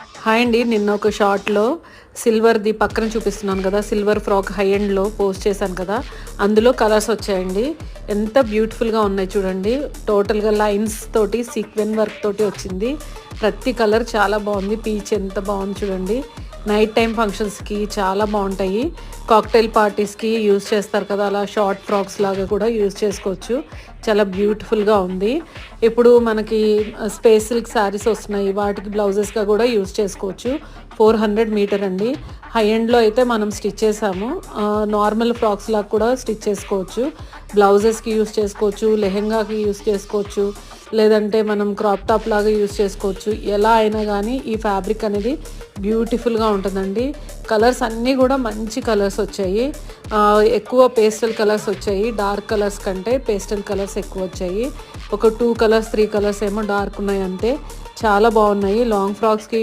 Hi అండి. నిన్న ఒక షార్ట్‌లో సిల్వర్‌ది పక్కన చూపిస్తున్నాను కదా! సిల్వర్ ఫ్రాక్ హై ఎండ్‌లో పోస్ట్ చేశాను కదా! అందులో కలర్స్ వచ్చాయండి. ఎంత బ్యూటిఫుల్‌గా ఉన్నాయి చూడండి. టోటల్‌గా లైన్స్ తోటి సీక్వెన్ వర్క్ తోటి వచ్చింది. ప్రతి కలర్ చాలా బాగుంది. పీచ్ ఎంత బాగుంది చూడండి. నైట్ టైం ఫంక్షన్స్‌కి చాలా బాగుంటాయి. కాక్టైల్ పార్టీస్‌కి యూజ్ చేస్తారు కదా! అలా షార్ట్ ఫ్రాక్స్ లాగా కూడా యూజ్ చేసుకోవచ్చు. చాలా బ్యూటిఫుల్‌గా ఉంది. ఇప్పుడు మనకి స్పేస్ సిల్క్ శారీస్ వస్తున్నాయి. వాటికి బ్లౌజెస్‌గా కూడా యూజ్ చేసుకోవచ్చు. 400 మీటర్ అండి. హై ఎండ్‌లో అయితే మనం స్టిచ్ చేసాము. నార్మల్ ఫ్రాక్స్ లాగా కూడా స్టిచ్ చేసుకోవచ్చు. బ్లౌజెస్‌కి యూజ్ చేసుకోవచ్చు, లెహెంగాకి యూజ్ చేసుకోవచ్చు, లేదంటే మనం క్రాప్ టాప్ లాగా యూజ్ చేసుకోవచ్చు. ఎలా అయినా కానీ ఈ ఫ్యాబ్రిక్ అనేది బ్యూటిఫుల్గా ఉంటుందండి. కలర్స్ అన్నీ కూడా మంచి కలర్స్ వచ్చాయి. ఎక్కువ పేస్టల్ కలర్స్ వచ్చాయి. డార్క్ కలర్స్ కంటే పేస్టల్ కలర్స్ ఎక్కువ వచ్చాయి. ఒక 2 కలర్స్ 3 కలర్స్ ఏమో డార్క్ ఉన్నాయి అంతే. చాలా బాగున్నాయి. లాంగ్ ఫ్రాక్స్కి